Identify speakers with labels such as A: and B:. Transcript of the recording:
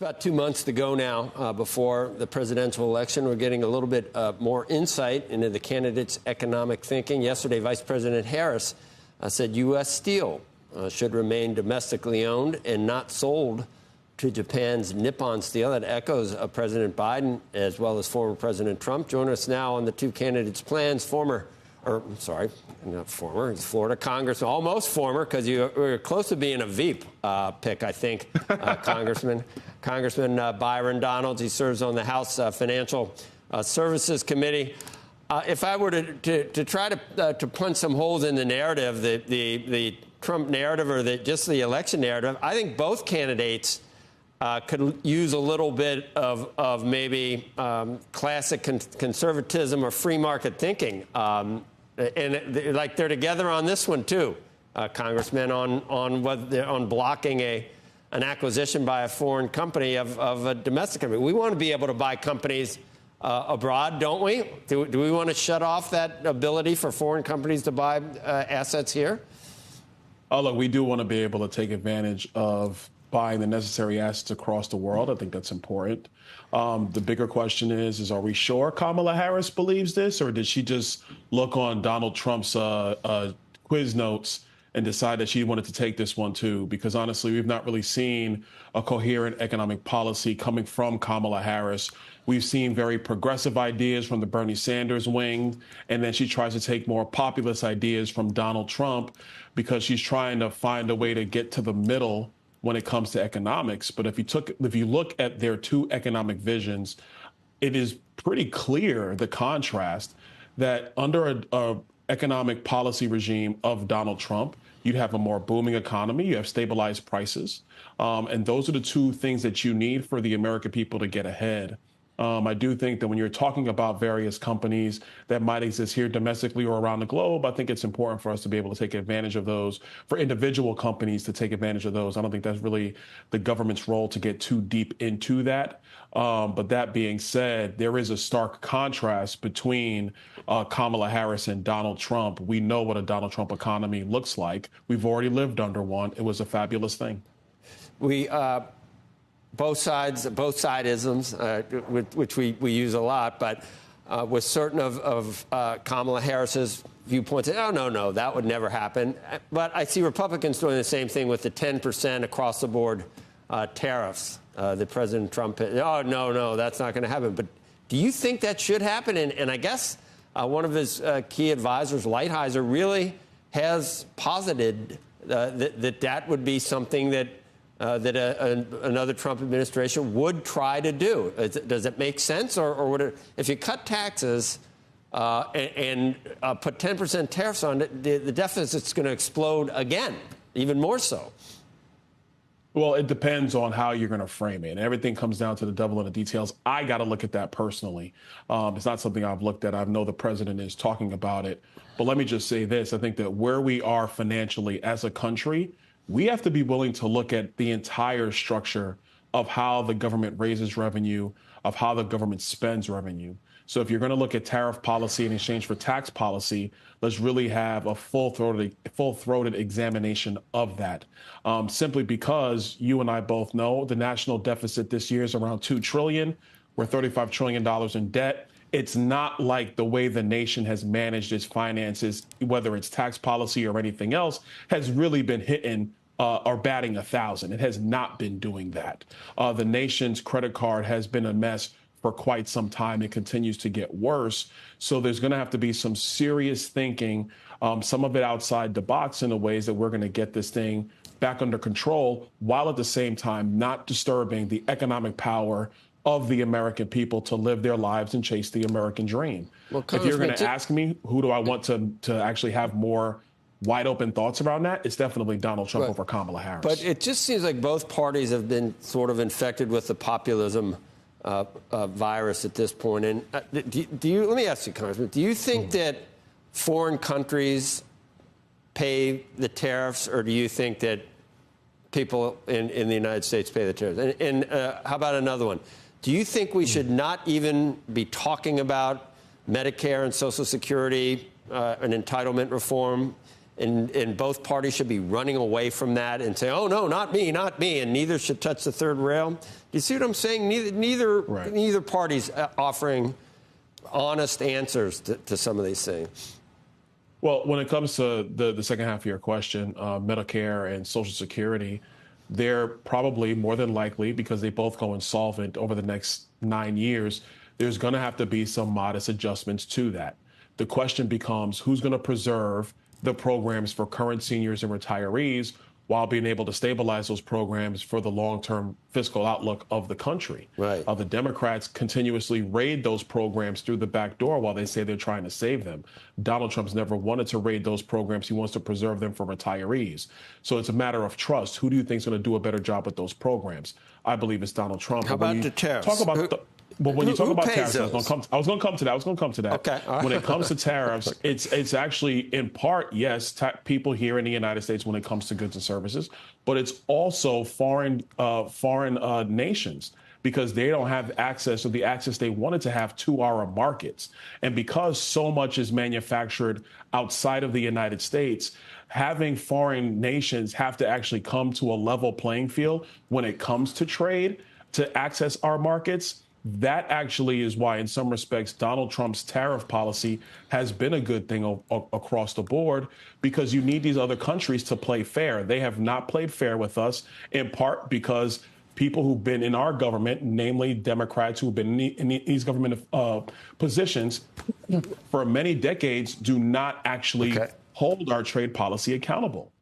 A: about 2 months to go now before the presidential election. We're getting a little bit more insight into the candidates' economic thinking. Yesterday, Vice President Harris said U.S. steel should remain domestically owned and not sold to Japan's Nippon Steel. That echoes President Biden as well as former President Trump. Join us now on the two candidates' plans. He's Florida Congressman, almost former, because you were close to being a Veep pick, I think, Congressman Byron Donalds. He serves on the House Financial Services Committee. If I were to try to punch some holes in the narrative, the Trump narrative or just the election narrative, I think both candidates could use a little bit of maybe classic conservatism or free market thinking. Like they're together on this one, too, Congressman, on blocking an acquisition by a foreign company of a domestic company. We want to be able to buy companies abroad, don't we? Do we want to shut off that ability for foreign companies to buy assets here?
B: Oh, look, we do want to be able to take advantage of buying the necessary assets across the world. I think that's important. The bigger question is are we sure Kamala Harris believes this, or did she just look on Donald Trump's quiz notes and decide that she wanted to take this one too? Because honestly, we've not really seen a coherent economic policy coming from Kamala Harris. We've seen very progressive ideas from the Bernie Sanders wing, and then she tries to take more populist ideas from Donald Trump because she's trying to find a way to get to the middle when it comes to economics. But if you look at their two economic visions, it is pretty clear the contrast that under a economic policy regime of Donald Trump, you'd have a more booming economy, you have stabilized prices, and those are the two things that you need for the American people to get ahead. I do think that when you're talking about various companies that might exist here domestically or around the globe, I think it's important for us to be able to take advantage of those, for individual companies to take advantage of those. I don't think that's really the government's role to get too deep into that. But that being said, there is a stark contrast between Kamala Harris and Donald Trump. We know what a Donald Trump economy looks like. We've already lived under one. It was a fabulous thing.
A: Both sidisms, which we use a lot, but with certain of Kamala Harris's viewpoints, no, that would never happen. But I see Republicans doing the same thing with the 10% across the board tariffs that President Trump, no, that's not going to happen. But do you think that should happen? And I guess one of his key advisors, Lighthizer, really has posited that would be something that another Trump administration would try to do. Does it make sense? Or would it, if you cut taxes and put 10% tariffs on it, the deficit's going to explode again, even more so?
B: Well, it depends on how you're going to frame it. And everything comes down to the devil in the details. I got to look at that personally. It's not something I've looked at. I know the president is talking about it. But let me just say this. I think that where we are financially as a country, we have to be willing to look at the entire structure of how the government raises revenue, of how the government spends revenue. So if you're going to look at tariff policy in exchange for tax policy, let's really have a full-throated examination of that. Simply because you and I both know the national deficit this year is around $2 trillion. We're $35 trillion in debt. It's not like the way the nation has managed its finances, whether it's tax policy or anything else, has really been hitting or batting 1,000. It has not been doing that. The nation's credit card has been a mess for quite some time. It continues to get worse. So there's going to have to be some serious thinking, some of it outside the box in the ways that we're going to get this thing back under control, while at the same time not disturbing the economic power of the American people to live their lives and chase the American dream. Well, if you're going to ask me, who do I want to actually have more wide open thoughts around that, it's definitely Donald Trump over Kamala Harris.
A: But it just seems like both parties have been sort of infected with the populism virus at this point. And let me ask you, Congressman, do you think that foreign countries pay the tariffs, or do you think that people in the United States pay the tariffs? And how about another one? Do you think we should not even be talking about Medicare and Social Security and entitlement reform and both parties should be running away from that and say, oh, no, not me, and neither should touch the third rail. Do you see what I'm saying? Neither party's offering honest answers to some of these things.
B: Well, when it comes to the second half of your question, Medicare and Social Security, they're probably more than likely, because they both go insolvent over the next 9 years, there's going to have to be some modest adjustments to that. The question becomes, who's going to preserve the programs for current seniors and retirees while being able to stabilize those programs for the long-term fiscal outlook of the country?
A: Right.
B: The Democrats continuously raid those programs through the back door while they say they're trying to save them. Donald Trump's never wanted to raid those programs. He wants to preserve them for retirees. So it's a matter of trust. Who do you think is going to do a better job with those programs? I believe it's Donald Trump.
A: How about the tariffs?
B: But when you talk about tariffs,
A: those?
B: I was going to come to that.
A: Okay. All right.
B: When it comes to tariffs, it's actually in part, yes, people here in the United States when it comes to goods and services, but it's also foreign nations, because they don't have access, or the access they wanted to have, to our markets. And because so much is manufactured outside of the United States, having foreign nations have to actually come to a level playing field when it comes to trade to access our markets. That actually is why, in some respects, Donald Trump's tariff policy has been a good thing across the board, because you need these other countries to play fair. They have not played fair with us, in part because people who've been in our government, namely Democrats who've been in these government positions for many decades, do not actually hold our trade policy accountable.